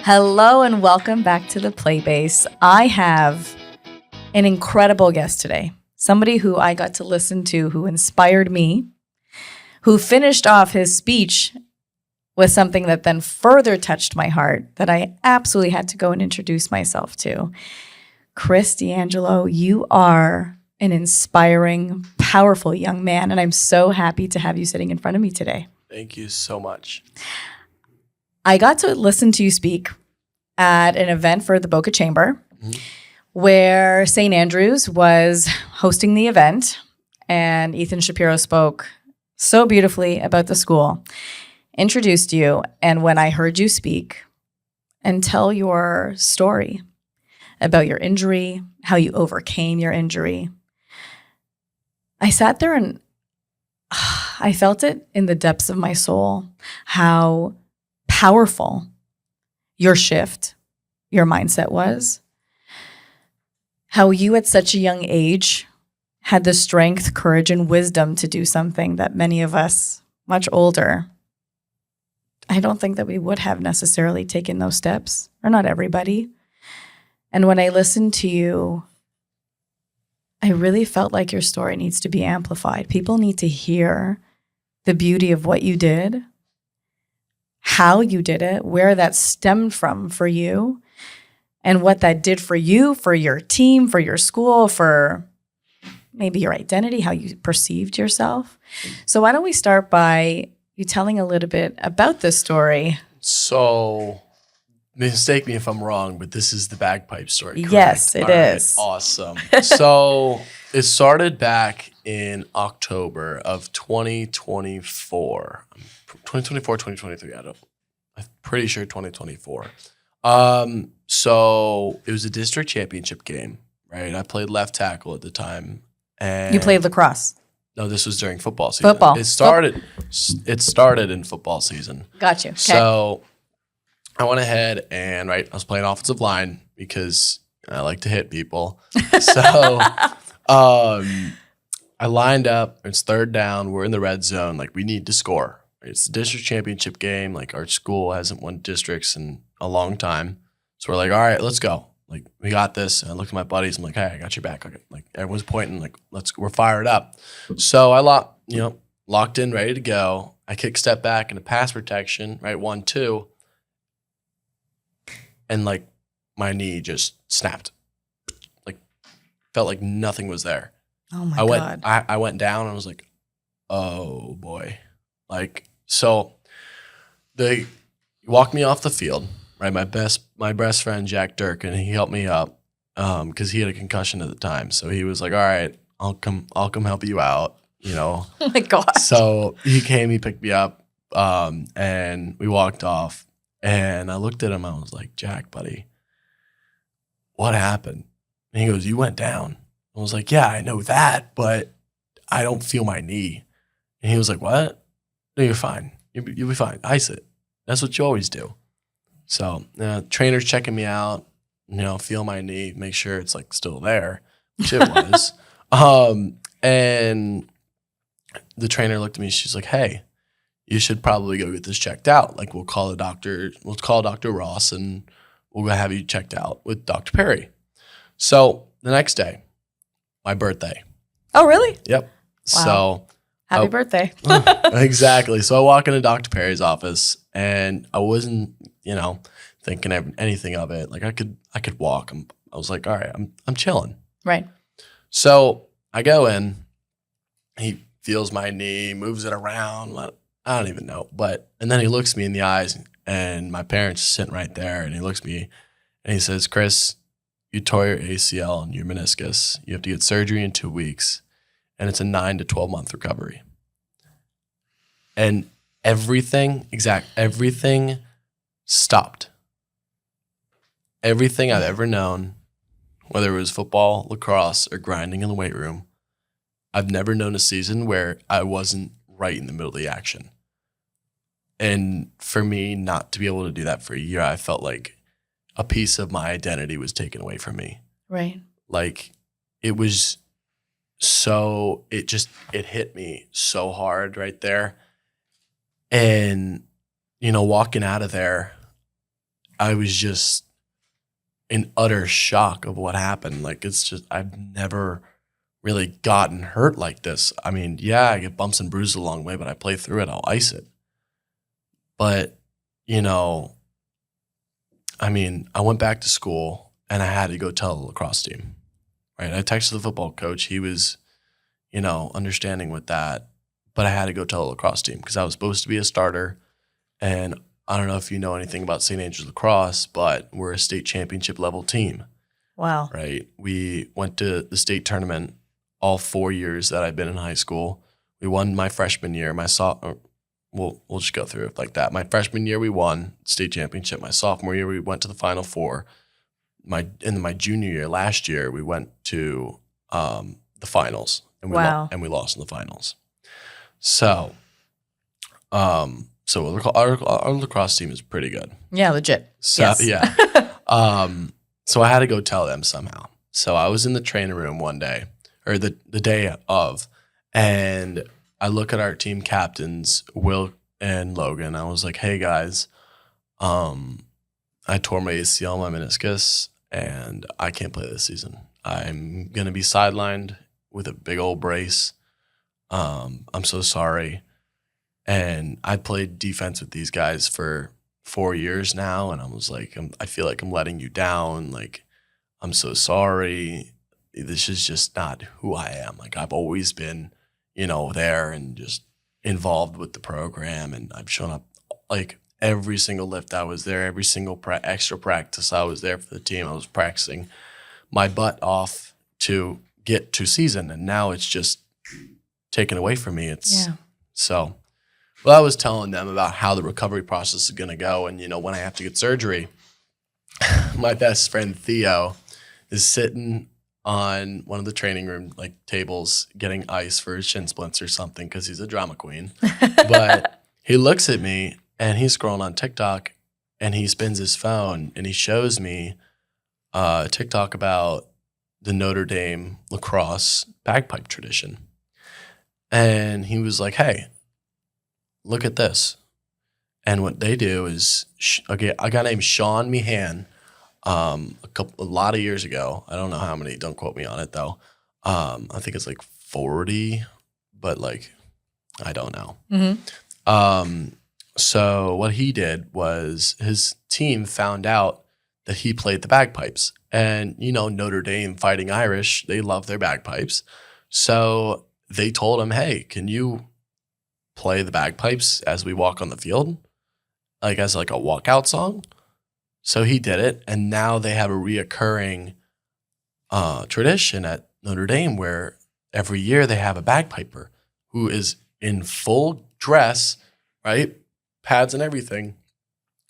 Hello and welcome back to the Playbase. I have an incredible guest today. Somebody who I got to listen to, who inspired me, who finished off his speech with something that then further touched my heart that I absolutely had to go and introduce myself to. Chris D'Angelo, you are an inspiring, powerful young man, and I'm so happy to have you sitting in front of me today. Thank you so much. I got to listen to you speak at an event for the Boca Chamber, where St. Andrews was hosting the event, and Ethan Shapiro spoke so beautifully about the school, introduced you, and when I heard you speak and tell your story about your injury, how you overcame your injury, I sat there and I felt it in the depths of my soul, how powerful your shift, your mindset was, how you at such a young age had the strength, courage, and wisdom to do something that many of us much older, I don't think that we would have necessarily taken those steps, or not everybody. And when I listened to you, I really felt like your story needs to be amplified. People need to hear the beauty of what you did, how you did it, where that stemmed from for you, and what that did for you, for your team, for your school, for maybe your identity, how you perceived yourself. So why don't we start by you telling a little bit about this story? So, mistake me if I'm wrong, but this is the bagpipe story, correct? Yes, it is. Awesome. So, it started back in October of 2024. 2024, 2023, I'm pretty sure 2024. So it was a district championship game, right? I played left tackle at the time. And You played lacrosse. No, this was during football season. Football. It started in football season. Got you. Okay. So I went ahead and, I was playing offensive line because I like to hit people. So I lined up. It's third down. We're in the red zone. Like, we need to score. It's the district championship game. Like, our school hasn't won districts in a long time. So we're like, all right, let's go. Like, we got this. And I looked at my buddies. I'm like, hey, I got your back. Like, everyone's pointing. Like, we're fired up. So I locked in, ready to go. I kick step back into pass protection, right? 1-2. And like, my knee just snapped. Like, felt like nothing was there. Oh my God. I went down and I was like, oh boy. Like, so they walked me off the field, right? My best friend, Jack Dirk, and he helped me up because he had a concussion at the time. So he was like, all right, I'll come help you out, Oh my God. So he came, he picked me up, and we walked off. And I looked at him, I was like, Jack, buddy, what happened? And he goes, you went down. I was like, yeah, I know that, but I don't feel my knee. And he was like, what? No, you're fine. You'll be fine. Ice it. That's what you always do. So trainer's checking me out, feel my knee, make sure it's like still there, which it was. And the trainer looked at me. She's like, hey, you should probably go get this checked out. Like, we'll call Dr. Ross and we'll go have you checked out with Dr. Perry. So the next day, my birthday. Oh, really? Yep. Wow. So Happy birthday. exactly. So I walk into Dr. Perry's office and I wasn't, thinking anything of it. Like, I could walk. I was like, all right, I'm chilling. Right. So I go in, he feels my knee, moves it around. I don't even know. And then he looks me in the eyes, and my parents are sitting right there, and he looks at me and he says, Chris, you tore your ACL and your meniscus. You have to get surgery in 2 weeks, and it's a 9 to 12 month recovery. And everything stopped. Everything I've ever known, whether it was football, lacrosse, or grinding in the weight room, I've never known a season where I wasn't right in the middle of the action. And for me not to be able to do that for a year, I felt like a piece of my identity was taken away from me. Right. Like, it was so, it hit me so hard right there. And, walking out of there, I was just in utter shock of what happened. Like, it's just, I've never really gotten hurt like this. I mean, yeah, I get bumps and bruises along the way, but I play through it. I'll ice it. But, you know, I mean, I went back to school and I had to go tell the lacrosse team, right? I texted the football coach. He was, you know, understanding with that, but I had to go tell the lacrosse team because I was supposed to be a starter. And I don't know if you know anything about St. Andrews lacrosse, but we're a state championship level team. Wow. Right? We went to the state tournament all 4 years that I've been in high school. We won my freshman year. We'll just go through it like that. My freshman year, we won state championship. My sophomore year, we went to the Final Four. In my junior year, last year, we went to the finals, and we lost in the finals. So, our lacrosse team is pretty good. Yeah, legit. So, yes. Yeah. So I had to go tell them somehow. So I was in the training room one day, or the day of, and I look at our team captains, Will and Logan. I was like, hey, guys, I tore my ACL, my meniscus, and I can't play this season. I'm going to be sidelined with a big old brace. I'm so sorry. And I played defense with these guys for 4 years now, and I was like, I feel like I'm letting you down. Like, I'm so sorry. This is just not who I am. Like, I've always been, you know, there and just involved with the program, and I've shown up like every single lift I was there, every single extra practice I was there for the team. I was practicing my butt off to get to season, and now it's just taken away from me. So. Well, I was telling them about how the recovery process is going to go. And, you know, when I have to get surgery, my best friend Theo is sitting on one of the training room tables getting ice for his shin splints or something because he's a drama queen. But he looks at me and he's scrolling on TikTok and he spins his phone and he shows me a TikTok about the Notre Dame lacrosse bagpipe tradition. And he was like, hey, look at this. And what they do is, a guy named Sean Meehan, a lot of years ago, I don't know how many, don't quote me on it though. I think it's like 40, but I don't know. Mm-hmm. So what he did was his team found out that he played the bagpipes. And, you know, Notre Dame Fighting Irish, they love their bagpipes. So they told him, hey, can you play the bagpipes as we walk on the field, as a walkout song? So he did it, and now they have a reoccurring tradition at Notre Dame where every year they have a bagpiper who is in full dress, right, pads and everything,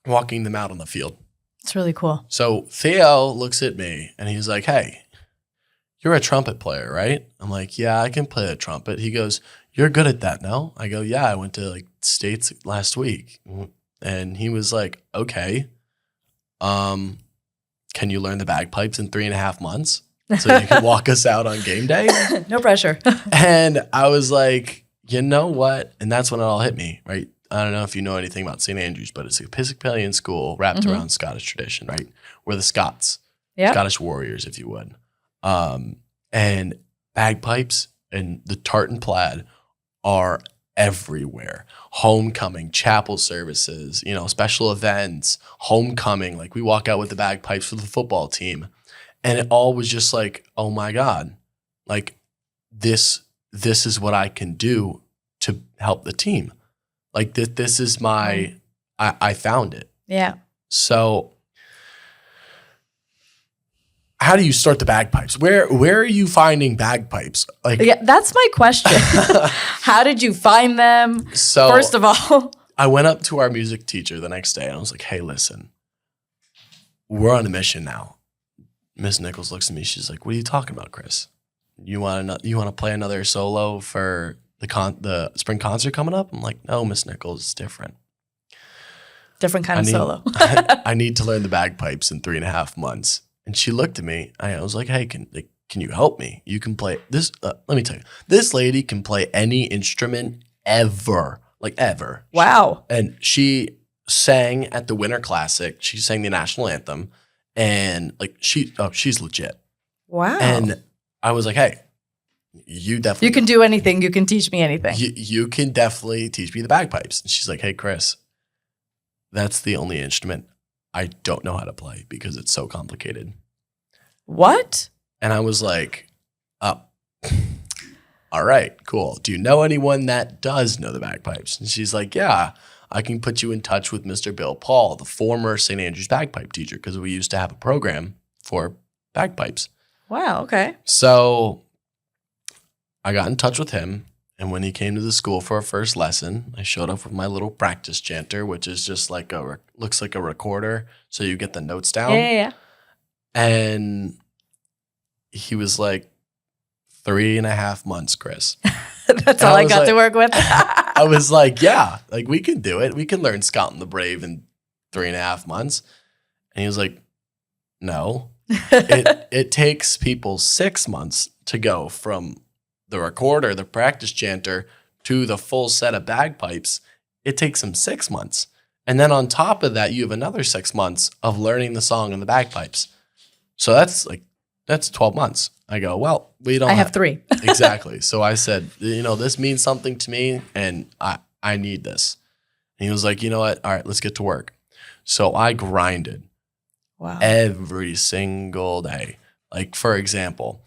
walking them out on the field. It's really cool. So Theo looks at me, and he's like, hey, you're a trumpet player, right? I'm like, yeah, I can play a trumpet. He goes, you're good at that, no? I go, yeah, I went to States last week. And he was like, okay, can you learn the bagpipes in 3.5 months so you can walk us out on game day? No pressure. And I was like, you know what? And that's when it all hit me, right? I don't know if you know anything about St. Andrews, but it's an Episcopalian school wrapped around Scottish tradition, right? We're the Scots, Scottish warriors, if you would. And bagpipes and the tartan plaid are everywhere. Homecoming, chapel services, you know, special events, homecoming. We walk out with the bagpipes for the football team. And it all was just oh my God, this is what I can do to help the team. This is my, I found it. Yeah. So how do you start the bagpipes? Where are you finding bagpipes? Yeah, that's my question. How did you find them? So first of all, I went up to our music teacher the next day and I was like, hey, listen, we're on a mission now. Miss Nichols looks at me. She's like, what are you talking about, Chris? You want to play another solo for the spring concert coming up? I'm like, no, Miss Nichols, it's different. Different kind of solo. I need to learn the bagpipes in 3.5 months. And she looked at me. I was like, hey, can you help me? You can play this. Let me tell you, this lady can play any instrument ever, ever. Wow. And she sang at the Winter Classic. She sang the national anthem, and like she's legit. Wow. And I was like, hey, you can do anything. You can teach me anything. You can definitely teach me the bagpipes. And she's like, hey, Chris, that's the only instrument I don't know how to play because it's so complicated. What? And I was like, oh, all right, cool. Do you know anyone that does know the bagpipes? And she's like, yeah, I can put you in touch with Mr. Bill Paul, the former St. Andrew's bagpipe teacher, because we used to have a program for bagpipes. Wow, okay. So I got in touch with him, and when he came to the school for our first lesson, I showed up with my little practice chanter, which is just like looks like a recorder, so you get the notes down. Yeah. And he was like, 3.5 months, Chris. That's all I got to work with. I was like, yeah, like we can do it. We can learn Scott and the Brave in 3.5 months. And he was like, no, it takes people 6 months to go from the recorder, the practice chanter, to the full set of bagpipes. It takes them 6 months. And then on top of that, you have another 6 months of learning the song and the bagpipes. So that's 12 months. I go, well, we don't. I have 3. Exactly. So I said, this means something to me, and I need this. And he was like, you know what? All right, let's get to work. So I grinded every single day. Like, for example,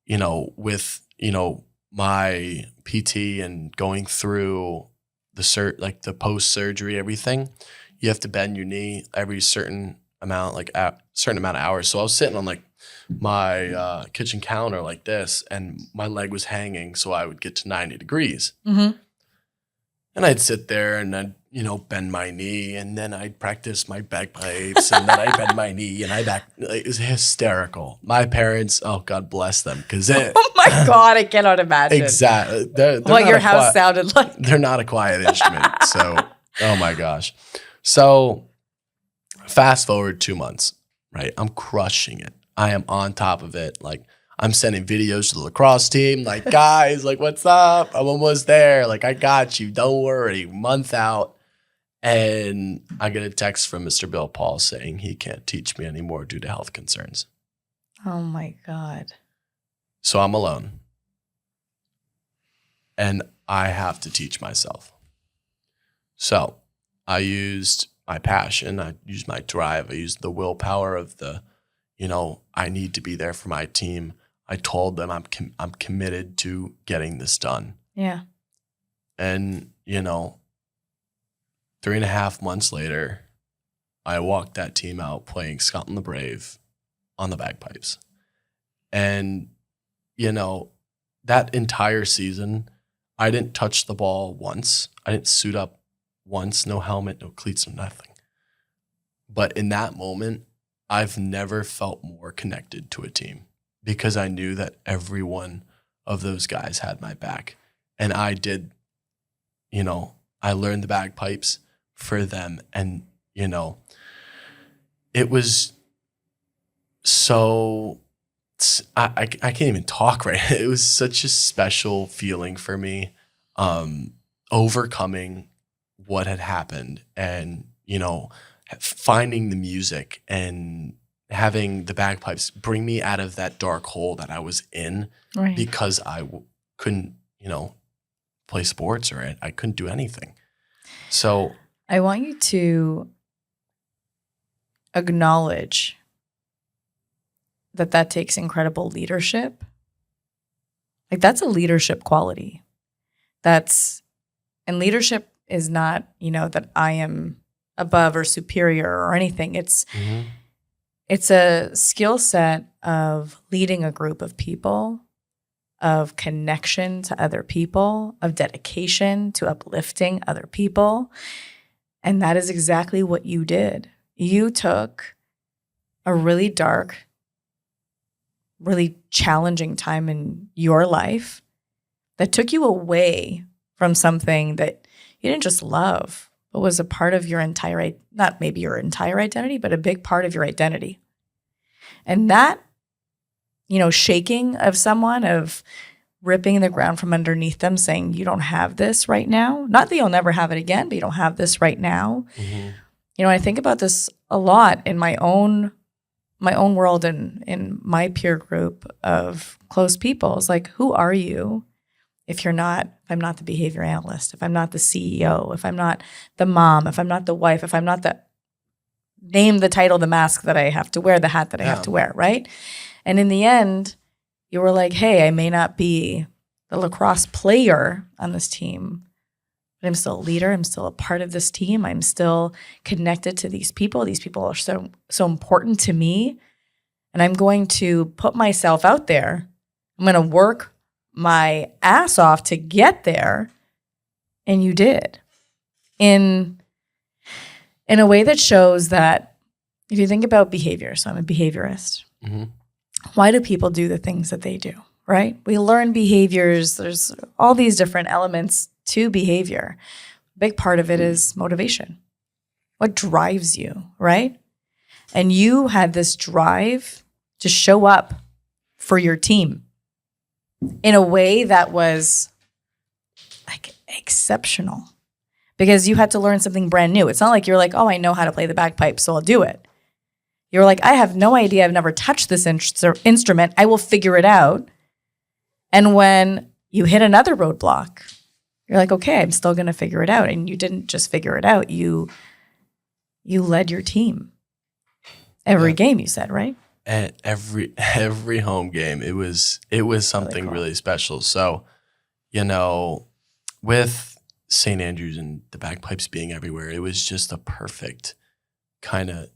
with, my PT and going through the post-surgery, everything, you have to bend your knee every certain amount, certain amount of hours. So I was sitting on my kitchen counter like this, and my leg was hanging, so I would get to 90 degrees. Mm-hmm. And I'd sit there and I'd, bend my knee, and then I'd practice my bagpipes, and then I'd bend my knee, and it was hysterical. My parents, oh, God bless them, because oh my God, I cannot imagine. Exactly. They're what your house sounded like. They're not a quiet instrument, so, oh my gosh. So fast forward 2 months, right? I'm crushing it. I am on top of it. Like, I'm sending videos to the lacrosse team. Like, guys, what's up? I'm almost there. I got you. Don't worry. Month out. And I get a text from Mr. Bill Paul saying he can't teach me anymore due to health concerns. Oh, my God. So I'm alone. And I have to teach myself. So I used my passion. I used my drive. I used the willpower of I need to be there for my team. I told them I'm committed to getting this done. Yeah. And, 3.5 months later, I walked that team out playing Scott and the Brave on the bagpipes. And, that entire season, I didn't touch the ball once. I didn't suit up once, no helmet, no cleats, no nothing. But in that moment, I've never felt more connected to a team because I knew that every one of those guys had my back. And I did, I learned the bagpipes for them. And, it was so, I can't even talk right now. It was such a special feeling for me, overcoming what had happened and, finding the music and having the bagpipes bring me out of that dark hole that I was in because I couldn't, play sports or I couldn't do anything. So I want you to acknowledge that takes incredible leadership. That's a leadership quality. And leadership is not, that I am above or superior or anything. It's a skill set of leading a group of people, of connection to other people, of dedication to uplifting other people. And that is exactly what you did. You took a really dark, really challenging time in your life that took you away from something that you didn't just love, but was a part of your entire, not maybe your entire identity, but a big part of your identity. And that, shaking of someone, of ripping the ground from underneath them, saying, you don't have this right now. Not that you'll never have it again, but you don't have this right now. Mm-hmm. You know, I think about this a lot in my own world and in my peer group of close people. It's like, who are you if I'm not the behavior analyst, if I'm not the CEO, if I'm not the mom, if I'm not the wife, if I'm not name the title, the mask that I have to wear, the hat that I have to wear, right? And in the end, you were like, hey, I may not be the lacrosse player on this team, but I'm still a leader. I'm still a part of this team. I'm still connected to these people. These people are so important to me. And I'm going to put myself out there. I'm going to work my ass off to get there. And you did. In a way that shows that if you think about behavior, so I'm a behaviorist. Mm-hmm. Why do people do the things that they do, right? We learn behaviors. There's all these different elements to behavior. A big part of it is motivation. What drives you, right? And you had this drive to show up for your team in a way that was like exceptional because you had to learn something brand new. It's not like you're like, oh, I know how to play the bagpipe, so I'll do it. You're like, I have no idea. I've never touched this instrument. I will figure it out. And when you hit another roadblock, you're like, okay, I'm still going to figure it out. And you didn't just figure it out. You led your team. Every game, you said, right? At every home game, it was something really special. So, you know, with St. Andrews and the bagpipes being everywhere, it was just a perfect kind of.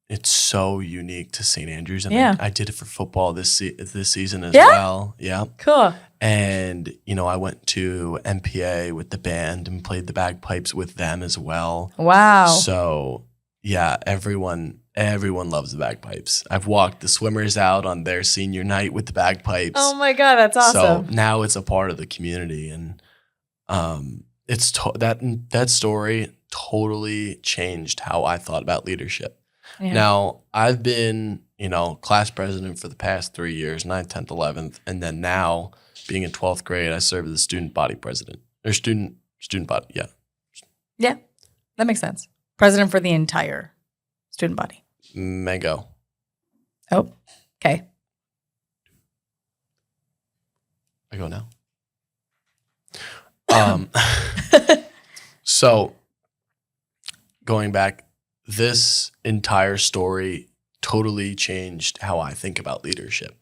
It's so unique to St. Andrews, and I did it for football this season as well. Yeah, cool. And you know, I went to MPA with the band and played the bagpipes with them as well. Wow. So yeah, everyone loves the bagpipes. I've walked the swimmers out on their senior night with the bagpipes. Oh my God, that's awesome. So now it's a part of the community, and it's that story totally changed how I thought about leadership. Yeah. Now, I've been, you know, class president for the past 3 years, 9th, 10th, 11th, and then now, being in 12th grade, I serve as the student body president. Or student body, yeah. Yeah, that makes sense. President for the entire student body. Mango. Oh, okay. I go now. So, going back, this entire story totally changed how I think about leadership.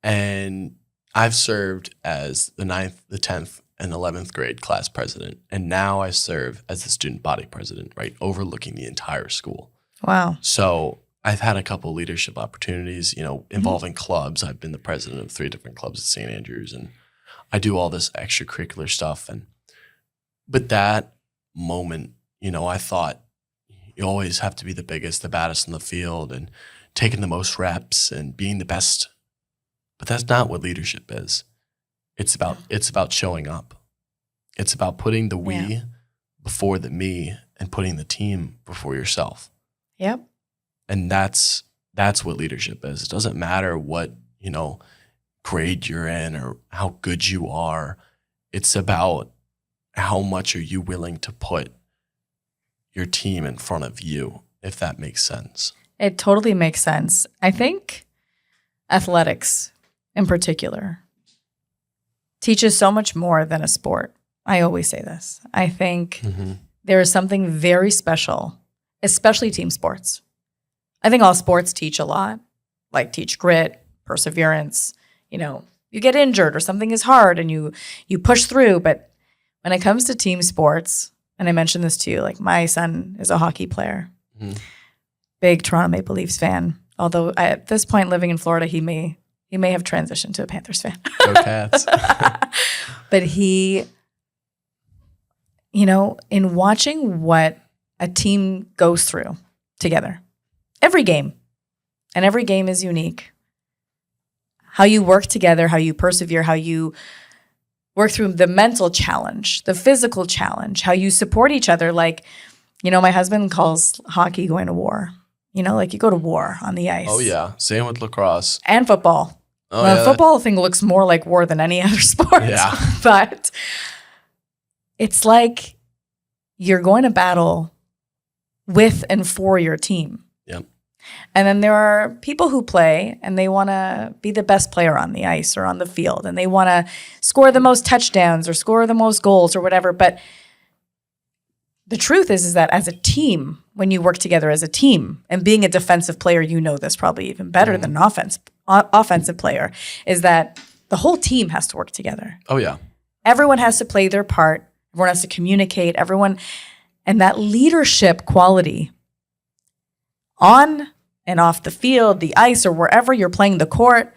And I've served as the 9th, the 10th, and 11th grade class president. And now I serve as the student body president, right, overlooking the entire school. Wow. So I've had a couple leadership opportunities, you know, involving clubs. I've been the president of 3 different clubs at St. Andrews, and I do all this extracurricular stuff. But that moment, you know, I thought, you always have to be the biggest, the baddest in the field and taking the most reps and being the best. But that's not what leadership is. It's about showing up. It's about putting the we before the me and putting the team before yourself. Yep. And that's what leadership is. It doesn't matter what, you know, grade you're in or how good you are. It's about how much are you willing to put your team in front of you, if that makes sense. It totally makes sense. I think athletics in particular teaches so much more than a sport. I always say this. I think there is something very special, especially team sports. I think all sports teach a lot, like teach grit, perseverance. You know, you get injured or something is hard and you push through. But when it comes to team sports, and I mentioned this to you, like my son is a hockey player, big Toronto Maple Leafs fan. Although at this point, living in Florida, he may have transitioned to a Panthers fan. Go Cats. But he, you know, in watching what a team goes through together, every game, and every game is unique. How you work together, how you persevere, how you work through the mental challenge, the physical challenge, how you support each other. Like, you know, my husband calls hockey going to war. You know, like you go to war on the ice. Oh, yeah. Same with lacrosse. And football. Oh, the yeah. football thing looks more like war than any other sport. Yeah. But it's like you're going to battle with and for your team. Yep. And then there are people who play and they want to be the best player on the ice or on the field, and they want to score the most touchdowns or score the most goals or whatever. But the truth is that as a team, when you work together as a team, and being a defensive player, you know this probably even better than an offensive player, is that the whole team has to work together. Oh, yeah. Everyone has to play their part. Everyone has to communicate. And that leadership quality on and off the field, the ice, or wherever you're playing the court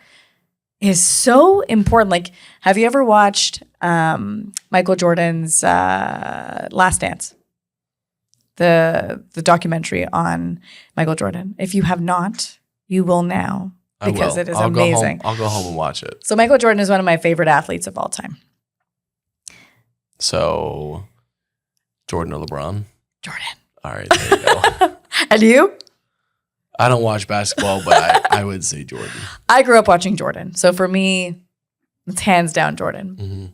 is so important. Like, have you ever watched Michael Jordan's Last Dance? The documentary on Michael Jordan. If you have not, you will now, because it is amazing. I'll go home and watch it. So Michael Jordan is one of my favorite athletes of all time. So, Jordan or LeBron? Jordan. All right, there you go. And you? I don't watch basketball, but I would say Jordan. I grew up watching Jordan. So for me, it's hands down Jordan. Mm-hmm.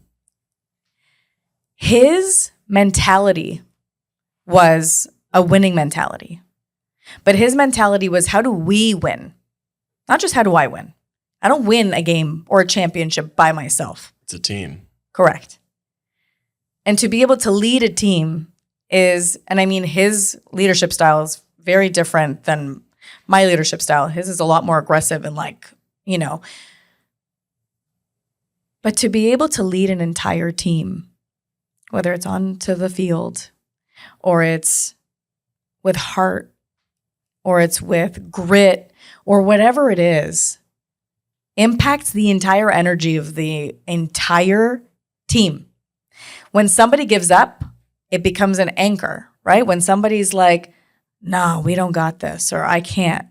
His mentality was a winning mentality. But his mentality was, how do we win? Not just how do I win. I don't win a game or a championship by myself. It's a team. Correct. And to be able to lead a team is, and I mean, his leadership style is very different than my leadership style. His is a lot more aggressive and but to be able to lead an entire team, whether it's onto the field or it's with heart or it's with grit or whatever it is, impacts the entire energy of the entire team. When somebody gives up, it becomes an anchor, right? When somebody's like, no, we don't got this, or I can't,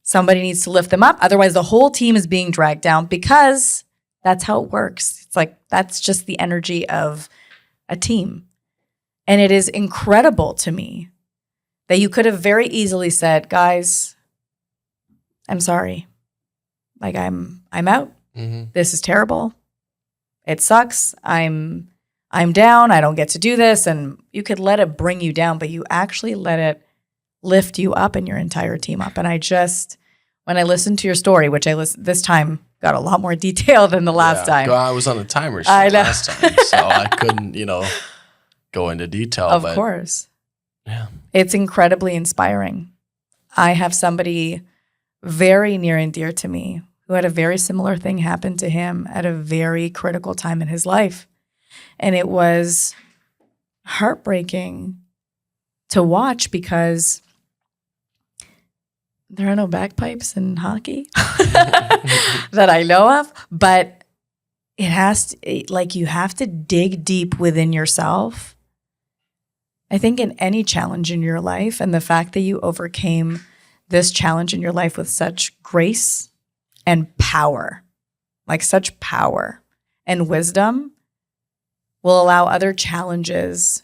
somebody needs to lift them up. Otherwise, the whole team is being dragged down, because that's how it works. It's like, that's just the energy of a team. And it is incredible to me that you could have very easily said, guys, I'm sorry. Like, I'm out. Mm-hmm. This is terrible. It sucks. I'm down. I don't get to do this. And you could let it bring you down, but you actually let it lift you up and your entire team up. And when I listened to your story, which this time got a lot more detail than the last time. I was on a timer last time, so I couldn't, go into detail. Of course. Yeah. It's incredibly inspiring. I have somebody very near and dear to me who had a very similar thing happen to him at a very critical time in his life. And it was heartbreaking to watch, because there are no bagpipes in hockey that I know of, but you have to dig deep within yourself. I think in any challenge in your life, and the fact that you overcame this challenge in your life with such grace and power, like such power and wisdom, will allow other challenges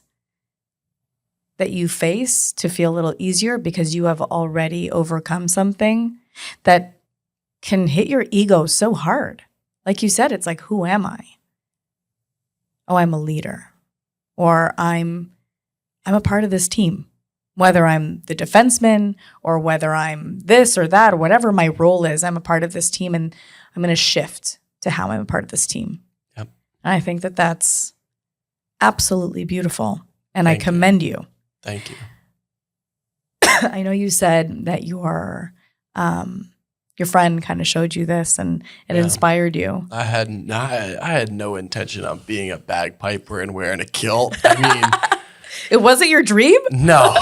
that you face to feel a little easier, because you have already overcome something that can hit your ego so hard. Like you said, it's like, who am I? Oh, I'm a leader, or I'm a part of this team, whether I'm the defenseman or whether I'm this or that, or whatever my role is. I'm a part of this team, and I'm going to shift to how I'm a part of this team. Yep. And I think that that's absolutely beautiful, and I commend you. Thank you. I know you said that your friend kind of showed you this, and it inspired you. I had no intention of being a bagpiper and wearing a kilt. I mean, it wasn't your dream? No.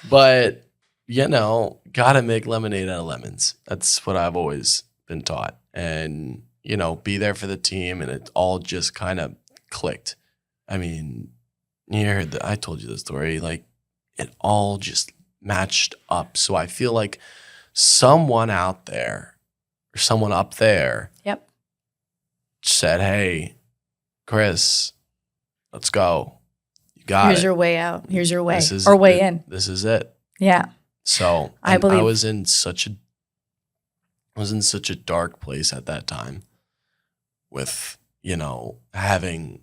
But, gotta make lemonade out of lemons. That's what I've always been taught. And, be there for the team, and it all just kind of clicked. I mean, I told you the story, like, it all just matched up. So I feel like someone out there, or someone up there, yep, said, hey, Chris, let's go. You got Here's it. your way out. Here's your way. Or way in. This is it. Yeah. So I believe I was in such a was in such a dark place at that time with, having,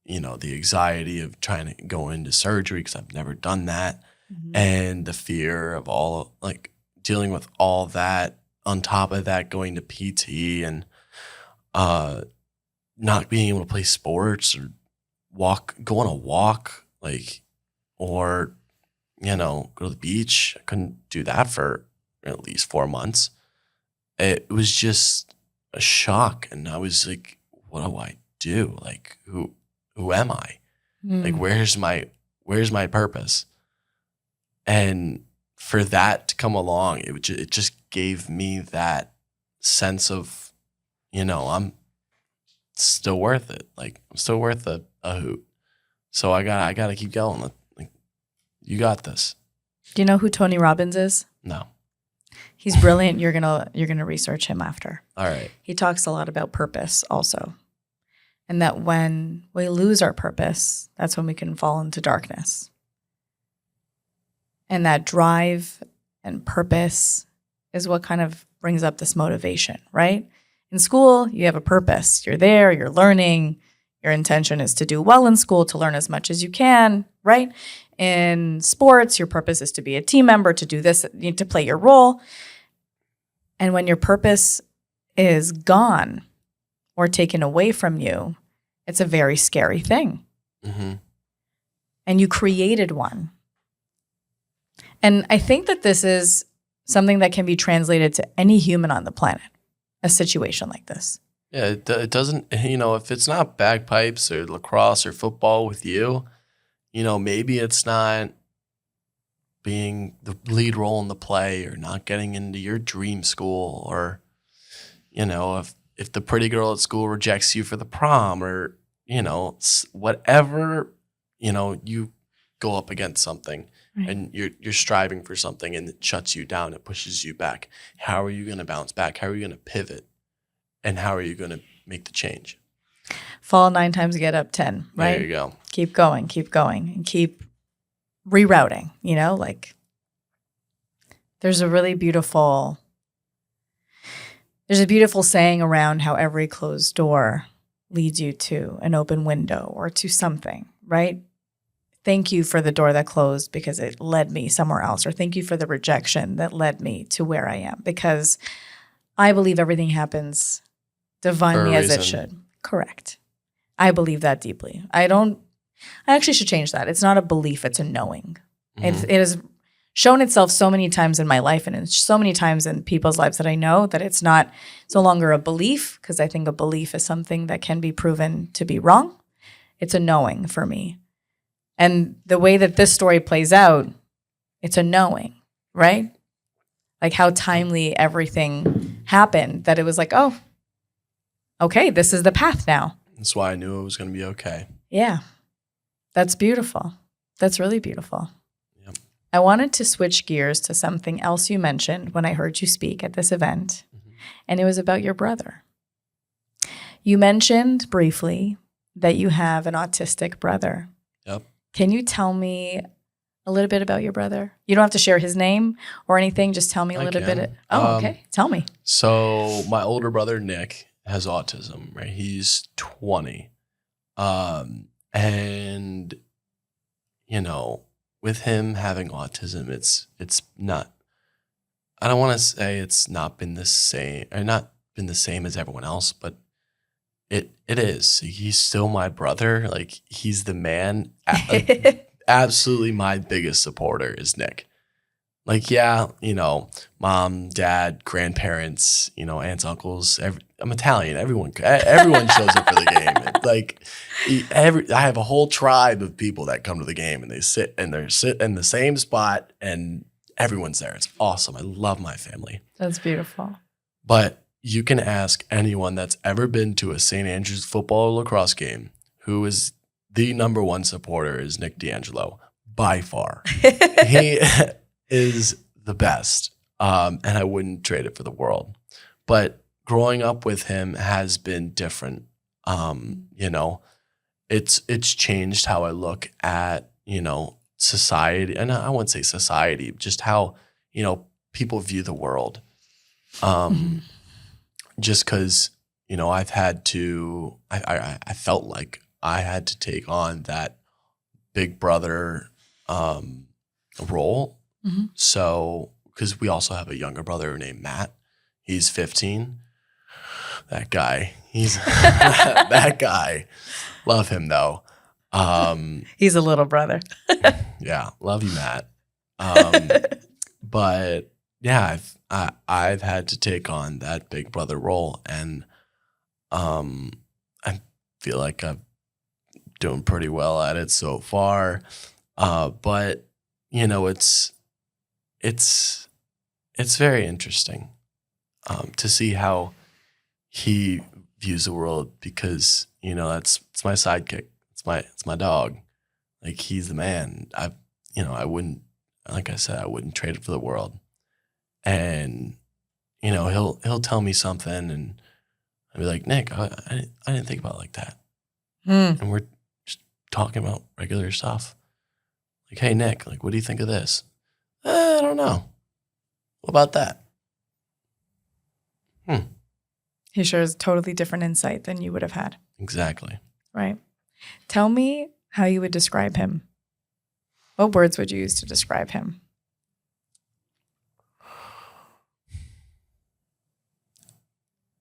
the anxiety of trying to go into surgery because I've never done that. Mhm. And the fear of dealing with all that. On top of that, going to PT and not being able to play sports or go on a walk, or, go to the beach. I couldn't do that for at least 4 months. It was just a shock. And I was like, what do I do? Like, who am I? Like, where's my purpose? And for that to come along, it just gave me that sense of, I'm still worth it. Like, I'm still worth a hoot. So I got to keep going. Like, you got this. Do you know who Tony Robbins is? No. He's brilliant. You're gonna research him after. All right. He talks a lot about purpose also. And that when we lose our purpose, that's when we can fall into darkness. And that drive and purpose is what kind of brings up this motivation, right? In school, you have a purpose. You're there, you're learning. Your intention is to do well in school, to learn as much as you can, right? In sports, your purpose is to be a team member, to do this, you need to play your role. And when your purpose is gone or taken away from you, it's a very scary thing. Mm-hmm. And you created one. And I think that this is something that can be translated to any human on the planet, a situation like this. Yeah, it doesn't, if it's not bagpipes or lacrosse or football with you, maybe it's not being the lead role in the play or not getting into your dream school or, if the pretty girl at school rejects you for the prom or, whatever, you go up against something. Right. And you're striving for something and it shuts you down. It pushes you back. How are you going to bounce back? How are you going to pivot? And how are you going to make the change? Fall 9 times, get up 10, right? There you go. Keep going, and keep rerouting, there's a beautiful saying around how every closed door leads you to an open window or to something, right? Thank you for the door that closed because it led me somewhere else, or thank you for the rejection that led me to where I am, because I believe everything happens divinely as it should. Correct. I believe that deeply. I actually should change that. It's not a belief, it's a knowing. Mm-hmm. It has shown itself so many times in my life and it's so many times in people's lives that I know that it's no longer a belief, because I think a belief is something that can be proven to be wrong. It's a knowing for me. And the way that this story plays out, it's a knowing, right? Like how timely everything happened, that it was like, oh, okay, this is the path now. That's why I knew it was going to be okay. Yeah. That's beautiful. That's really beautiful. Yep. I wanted to switch gears to something else you mentioned when I heard you speak at this event, and it was about your brother. You mentioned briefly that you have an autistic brother. Yep. Can you tell me a little bit about your brother? You don't have to share his name or anything. Just tell me a little bit. Okay. Tell me. So my older brother, Nick, has autism, right? He's 20. And, with him having autism, it's not, I don't want to say it's not been the same, or not been the same as everyone else, but it is. He's still my brother. Like, he's the man. Absolutely my biggest supporter is Nick. Like, yeah, mom, dad, grandparents, aunts, uncles. I'm Italian. Everyone shows up for the game. Like, I have a whole tribe of people that come to the game, and they sit in the same spot, and everyone's there. It's awesome. I love my family. That's beautiful. But you can ask anyone that's ever been to a St. Andrews football or lacrosse game, who is the number one supporter is Nick D'Angelo, by far. He is the best, and I wouldn't trade it for the world. But growing up with him has been different. It's changed how I look at, society. And I wouldn't say society, just how, people view the world. Just because, I've had to, I felt like I had to take on that big brother role. Mm-hmm. So, because we also have a younger brother named Matt. He's 15. That guy, he's that guy. Love him though. He's a little brother. Yeah, love you, Matt. But yeah, I've had to take on that big brother role, and I feel like I'm doing pretty well at it so far. But it's very interesting to see how he views the world, because it's my sidekick. It's my dog. Like, he's the man. I wouldn't, like I said, I wouldn't trade it for the world. And he'll tell me something, and I'll be like, Nick, I didn't think about it like that. And we're just talking about regular stuff. Like, hey, Nick, like, what do you think of this? I don't know. What about that? He shares totally different insight than you would have had. Exactly. Right. Tell me how you would describe him. What words would you use to describe him?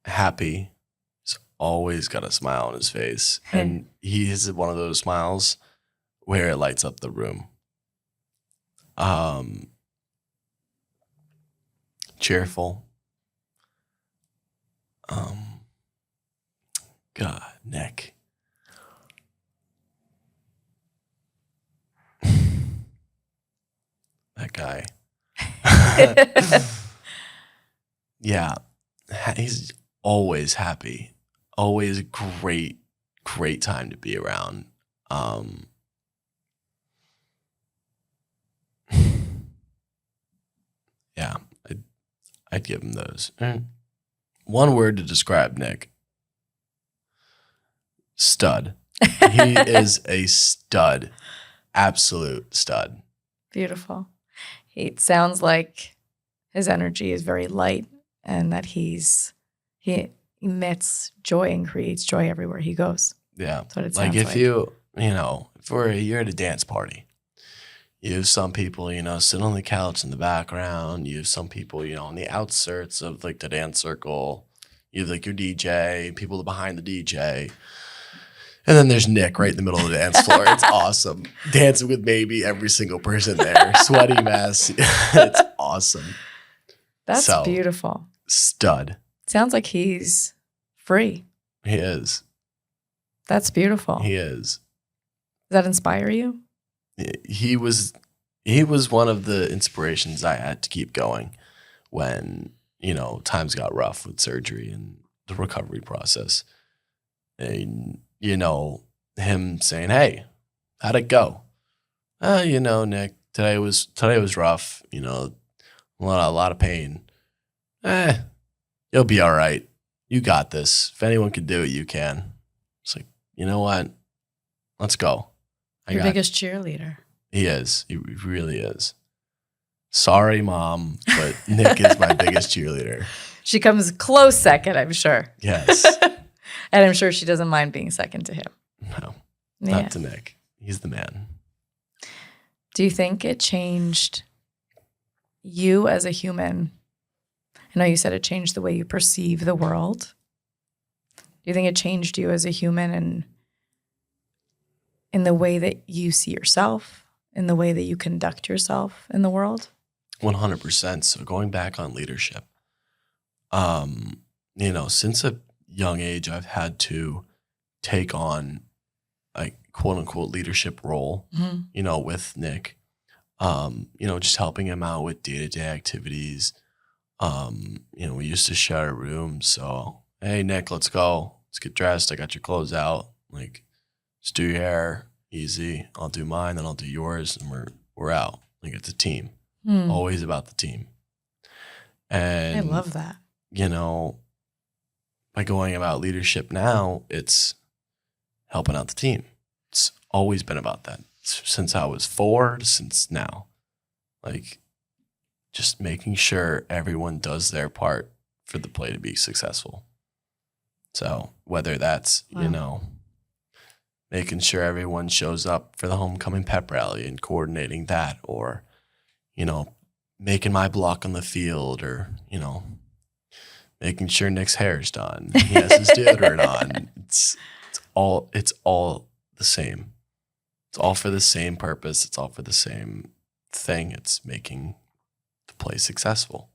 Happy. He's always got a smile on his face. And he is one of those smiles where it lights up the room. Cheerful. God, Nick. That guy. Yeah. He's always happy. Always a great time to be around. Yeah, I'd give him those. One word to describe Nick. Stud. He is a stud. Absolute stud. Beautiful. It sounds like his energy is very light, and that he emits joy and creates joy everywhere he goes. Yeah. That's what it like sounds if you're at a dance party, you have some people, sit on the couch in the background. You have some people, on the outskirts of like the dance circle. You have like your DJ, people behind the DJ. And then there's Nick right in the middle of the dance floor. It's awesome. Dancing with maybe every single person there. Sweaty mess. It's awesome. That's beautiful. Stud. Sounds like he's free. He is. That's beautiful. He is. Does that inspire you? He was one of the inspirations I had to keep going when, times got rough with surgery and the recovery process. And, him saying, hey, how'd it go? Nick, today was rough, a lot of pain. You'll be all right. You got this. If anyone can do it, you can. It's like, you know what? Let's go. Your biggest cheerleader. He is. He really is. Sorry, Mom, but Nick is my biggest cheerleader. She comes close second, I'm sure. Yes. And I'm sure she doesn't mind being second to him. No, not to Nick. He's the man. Do you think it changed you as a human? I know you said it changed the way you perceive the world. Do you think it changed you as a human and in the way that you see yourself, in the way that you conduct yourself in the world? 100%. So going back on leadership, since a young age, I've had to take on a quote unquote leadership role, with Nick, just helping him out with day-to-day activities. We used to share a room. So, hey, Nick, let's go. Let's get dressed. I got your clothes out. Like, just do your hair. Easy. I'll do mine, then I'll do yours, and we're out. Like, it's a team. Always about the team. And I love that. By going about leadership now, it's helping out the team. It's always been about that since I was 4 since now. Like, just making sure everyone does their part for the play to be successful. So whether that's, making sure everyone shows up for the homecoming pep rally and coordinating that, or, making my block on the field, or, making sure Nick's hair is done, he has his deodorant on. It's all the same. It's all for the same purpose. It's all for the same thing. It's making the play successful.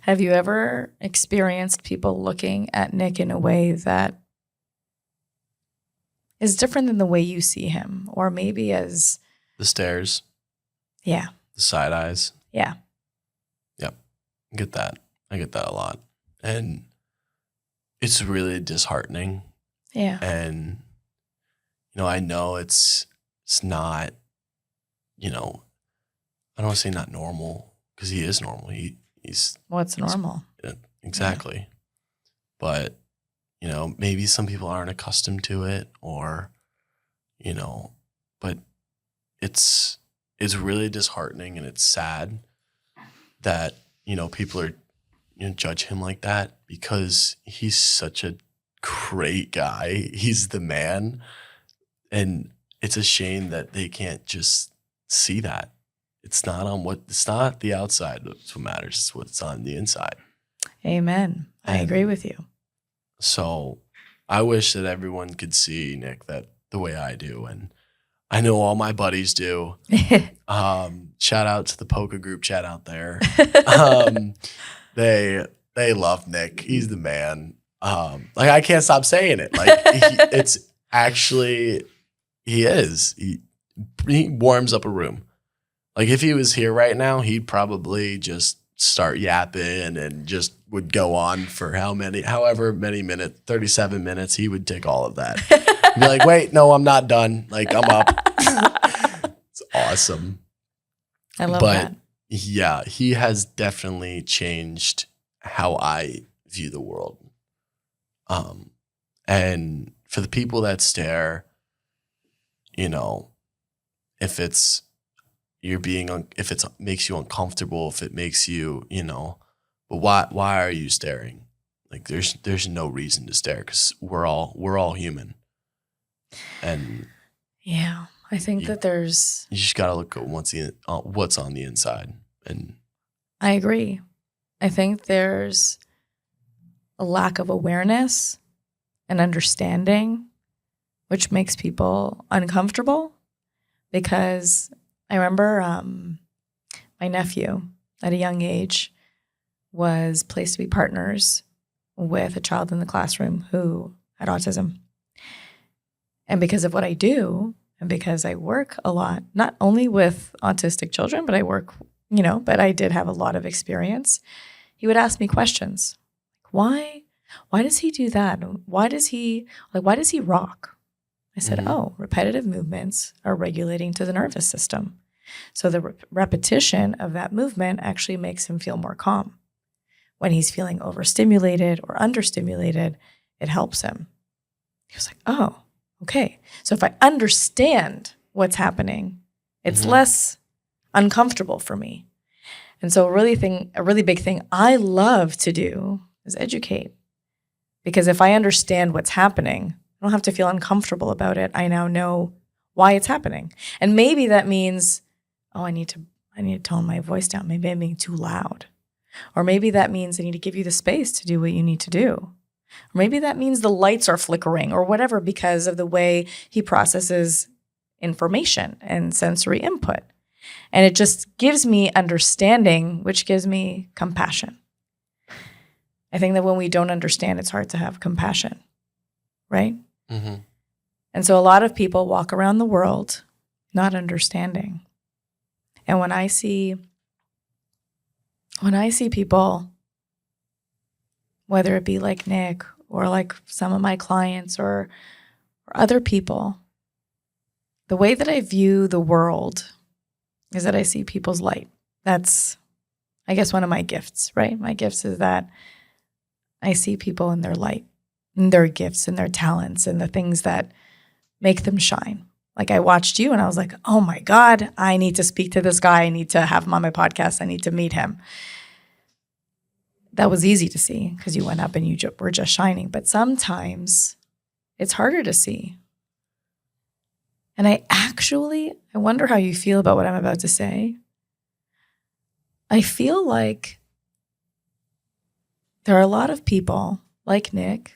Have you ever experienced people looking at Nick in a way that is different than the way you see him, or maybe as the stares? Yeah. The side eyes? Yeah. Yep. I get that a lot. And it's really disheartening. Yeah. And, I know it's not, I don't want to say not normal, because he is normal. He's what's normal? Exactly. Yeah. But, maybe some people aren't accustomed to it, or, but it's really disheartening, and it's sad that, people are, judge him like that, because he's such a great guy. He's the man. And it's a shame that they can't just see that. It's not the outside that's what matters. It's what's on the inside. Amen. I agree with you. So I wish that everyone could see Nick that the way I do. And I know all my buddies do. Shout out to the Polka group chat out there. They love Nick. He's the man. I can't stop saying it. It's actually, he is. He warms up a room. If he was here right now, he'd probably just start yapping and just would go on for however many minutes, 37 minutes. He would take all of that. Be like, wait, no, I'm not done. I'm up. It's awesome. I love that. Yeah, he has definitely changed how I view the world. And for the people that stare, if it makes you uncomfortable, if it makes you, but why are you staring? There's no reason to stare, because we're all human. And yeah, I think that you just got to look at what's on the inside. And I agree. I think there's a lack of awareness and understanding, which makes people uncomfortable, because I remember my nephew at a young age was placed to be partners with a child in the classroom who had autism. And because of what I do, and because I work a lot, not only with autistic children, but I work, but I did have a lot of experience, he would ask me questions. Why does he do that? Why does he rock? I said, repetitive movements are regulating to the nervous system. So the repetition of that movement actually makes him feel more calm. When he's feeling overstimulated or understimulated, it helps him. He was like, oh, okay. So if I understand what's happening, it's less uncomfortable for me. And so a really big thing I love to do is educate. Because if I understand what's happening, I don't have to feel uncomfortable about it. I now know why it's happening. And maybe that means, I need to tone my voice down. Maybe I'm being too loud. Or maybe that means I need to give you the space to do what you need to do. Or maybe that means the lights are flickering or whatever, because of the way he processes information and sensory input. And it just gives me understanding, which gives me compassion. I think that when we don't understand, it's hard to have compassion, right? Mm-hmm. And so a lot of people walk around the world not understanding. And when I see people, whether it be like Nick or like some of my clients or other people, the way that I view the world is that I see people's light. That's, I guess, one of my gifts, right? My gifts is that I see people in their light, in their gifts, and their talents, and the things that make them shine. Like I watched you and I was like, oh my God, I need to speak to this guy. I need to have him on my podcast. I need to meet him. that was easy to see because you went up and you were just shining. But sometimes it's harder to see. And I wonder how you feel about what I'm about to say. I feel like there are a lot of people like Nick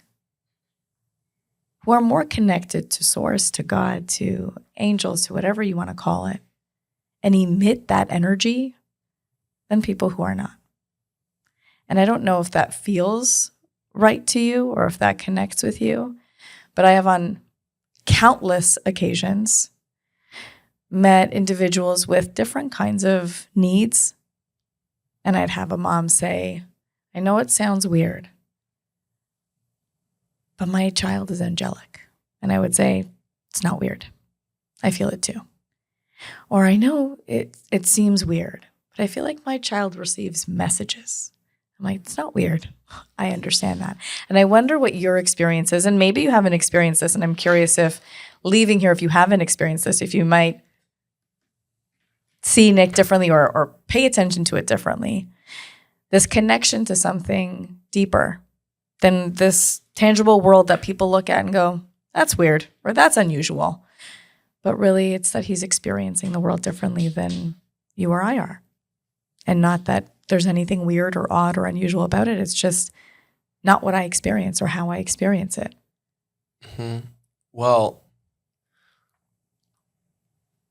who are more connected to source, to God, to angels, to whatever you want to call it, and emit that energy than people who are not. And I don't know if that feels right to you or if that connects with you, but I have on countless occasions met individuals with different kinds of needs. And I'd have a mom say, I know it sounds weird, but my child is angelic. And I would say, it's not weird. I feel it too. Or I know it seems weird, but I feel like my child receives messages. I'm like, it's not weird. I understand that. And I wonder what your experience is. And maybe you haven't experienced this. And I'm curious if leaving here, if you haven't experienced this, if you might see Nick differently or pay attention to it differently. This connection to something deeper than this tangible world that people look at and go, that's weird or that's unusual. But really, it's that he's experiencing the world differently than you or I are. And not that there's anything weird or odd or unusual about it. It's just not what I experience or how I experience it. Mm-hmm. Well,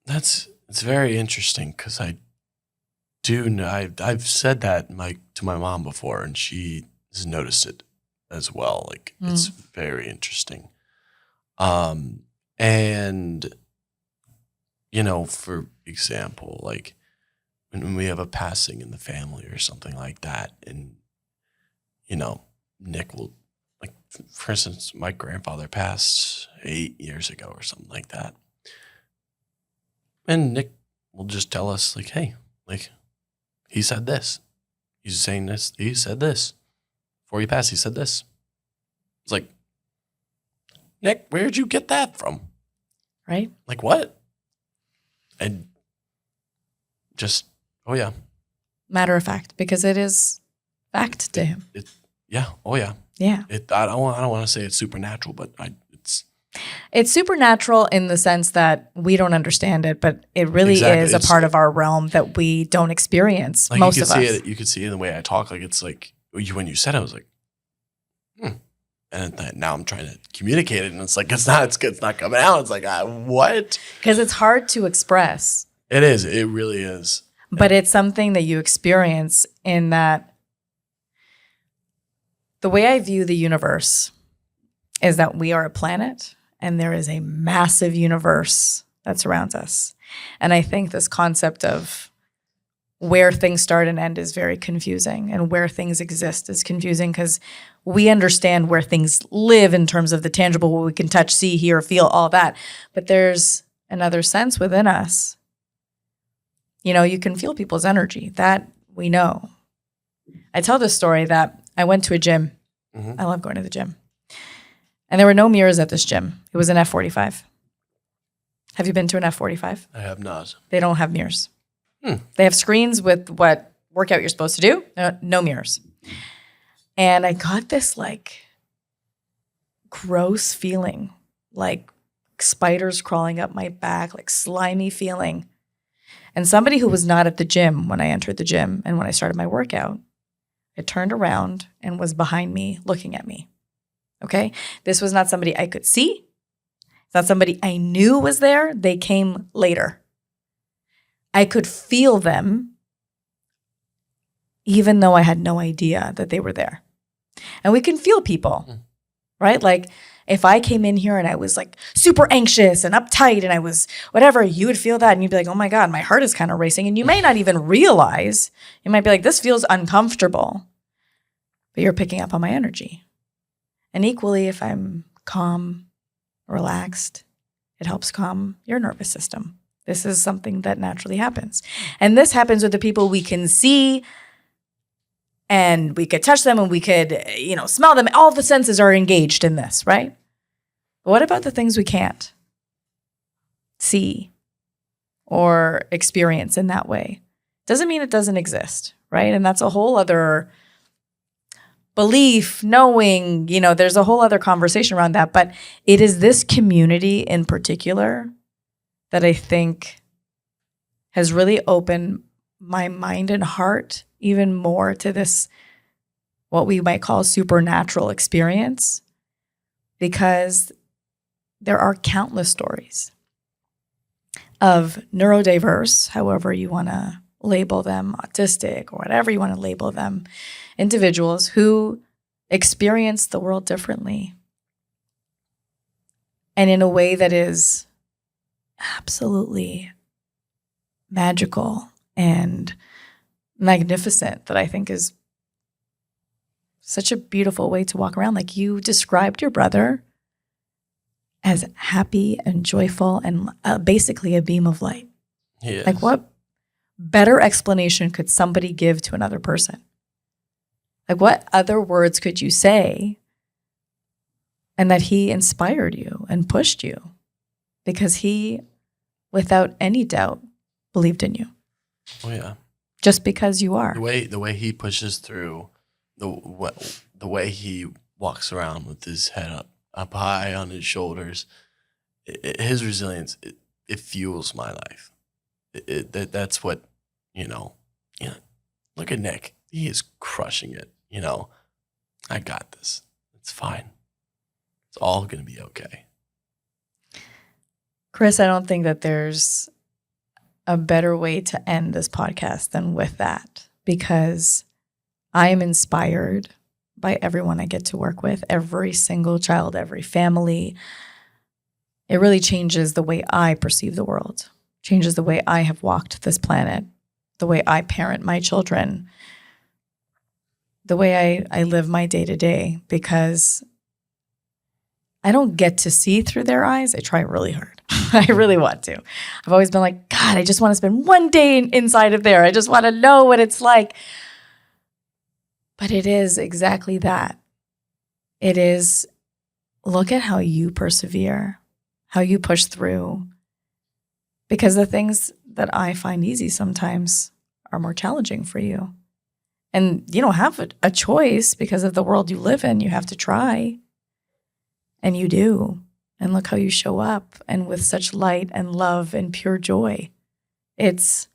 it's very interesting because I do know, I've said that to my mom before, and she has noticed it as well. Like, it's very interesting. And, for example, like when we have a passing in the family or something like that, and, Nick will, like, for instance, my grandfather passed 8 years ago or something like that. And Nick will just tell us, like, hey, like, he said this. He's saying this. He said this. Before he passed, he said this. It's like, Nick, where'd you get that from? Right? Like, what? And just, oh, yeah. Matter of fact, because it is fact to him. Yeah. Oh, yeah. Yeah. I don't want to say it's supernatural, but it's supernatural in the sense that we don't understand it, but it really is a part of our realm that we don't experience, like, most of us. You could see it in the way I talk. Like, it's like, when you said it, I was like, And now I'm trying to communicate it, and it's like, it's not coming out. It's like, what? Because it's hard to express. It is. It really is. But it's something that you experience in that the way I view the universe is that we are a planet and there is a massive universe that surrounds us. And I think this concept of where things start and end is very confusing, and where things exist is confusing because we understand where things live in terms of the tangible, what we can touch, see, hear, feel, all that. But there's another sense within us. You can feel people's energy. That we know. I tell this story that I went to a gym. Mm-hmm. I love going to the gym. And there were no mirrors at this gym. It was an F45. Have you been to an F45? I have not. They don't have mirrors. They have screens with what workout you're supposed to do. No mirrors. And I got this like gross feeling, like spiders crawling up my back, like slimy feeling. And somebody who was not at the gym when I entered the gym and when I started my workout, it turned around and was behind me looking at me. Okay? This was not somebody I could see. It's not somebody I knew was there. They came later. I could feel them even though I had no idea that they were there. And we can feel people, right? Like if I came in here and I was like super anxious and uptight and I was whatever, you would feel that and you'd be like, oh my God, my heart is kind of racing. And you may not even realize, you might be like, this feels uncomfortable, but you're picking up on my energy. And equally, if I'm calm, relaxed, it helps calm your nervous system. This is something that naturally happens. And this happens with the people we can see and we could touch them and we could, smell them. All the senses are engaged in this, right? But what about the things we can't see or experience in that way? Doesn't mean it doesn't exist, right? And that's a whole other belief, knowing, there's a whole other conversation around that. But it is this community in particular that I think has really opened my mind and heart even more to this, what we might call supernatural experience, because there are countless stories of neurodiverse, however you want to label them, autistic or whatever you want to label them, individuals who experience the world differently and in a way that is absolutely magical and magnificent, that I think is such a beautiful way to walk around. Like, you described your brother as happy and joyful and basically a beam of light. Yes. Like, what better explanation could somebody give to another person? Like, what other words could you say? And that he inspired you and pushed you because he, without any doubt, believed in you. Oh yeah. Just because you are. The way he pushes through, the way he walks around with his head up high on his shoulders, his resilience, it fuels my life. That's what, look at Nick. He is crushing it. I got this. It's fine. It's all going to be okay. Chris, I don't think that there's a better way to end this podcast than with that, because I am inspired by everyone I get to work with, every single child, every family. It really changes the way I perceive the world, changes the way I have walked this planet, the way I parent my children, the way I live my day to day, because I don't get to see through their eyes. I try really hard. I really want to. I've always been like, God, I just want to spend one day inside of there. I just want to know what it's like. But it is exactly that. It is, look at how you persevere, how you push through. Because the things that I find easy sometimes are more challenging for you. And you don't have a choice because of the world you live in. You have to try. And you do. And look how you show up, and with such light and love and pure joy. It's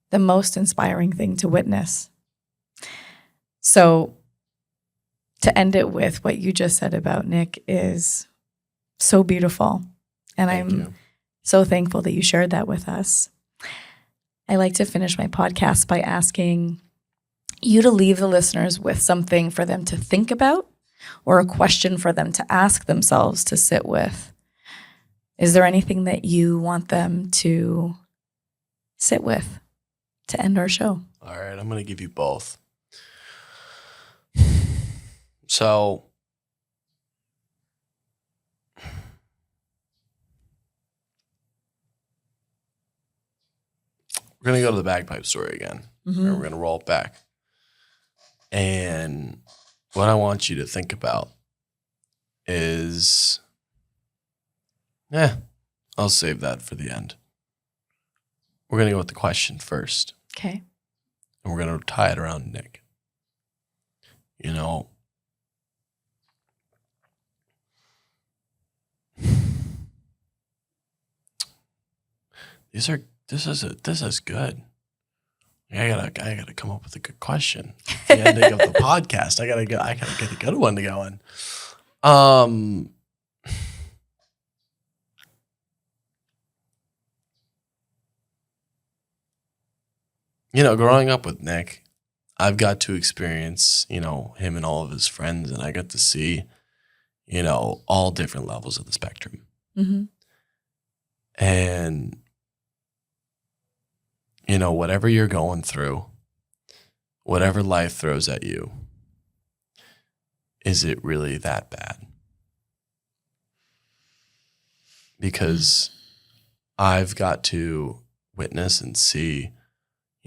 the most inspiring thing to witness. So to end it with what you just said about Nick is so beautiful. And Thank you. So thankful that you shared that with us. I like to finish my podcast by asking you to leave the listeners with something for them to think about, or a question for them to ask themselves, to sit with. Is there anything that you want them to sit with to end our show? All right, I'm going to give you both. So, we're going to go to the bagpipe story again. Mm-hmm. And we're going to roll it back. And what I want you to think about is, I'll save that for the end. We're going to go with the question first. Okay. And we're going to tie it around Nick. This is good. I gotta come up with a good question. At the ending of the podcast, I gotta get a good one to go in. Growing up with Nick, I've got to experience, him and all of his friends, and I got to see, all different levels of the spectrum. Mm-hmm. And whatever you're going through, whatever life throws at you, is it really that bad? Because I've got to witness and see,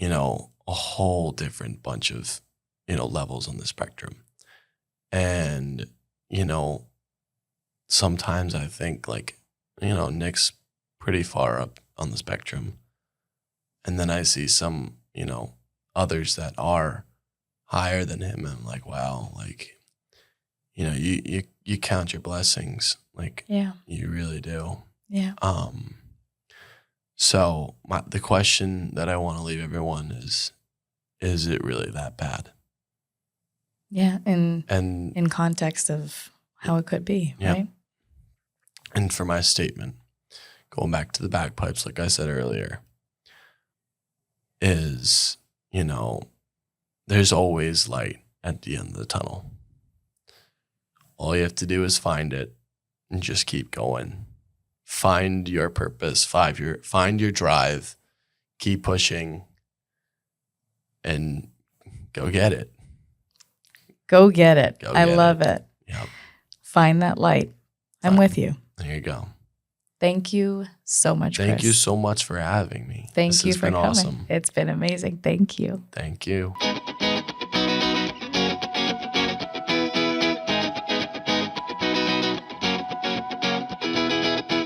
a whole different bunch of, levels on the spectrum. And, sometimes I think Nick's pretty far up on the spectrum. And then I see some, others that are higher than him. And I'm like, wow, like, you know, you count your blessings. Like, Yeah. you really do. Yeah. So the question that I want to leave everyone is it really that bad? Yeah. And And in context of how it could be, yeah. right? And for my statement, going back to the bagpipes, like I said earlier, is, you know, there's always light at the end of the tunnel. All you have to do is find it and just keep going. Find your purpose, find your drive, keep pushing, and go get it. Go get it. Go I get love it. it. Yep. Find that light. I'm with you. There you go. Thank you so much, Chris. Thank you so much for having me. Thank This you has for been coming. awesome. It's been amazing. Thank you. Thank you.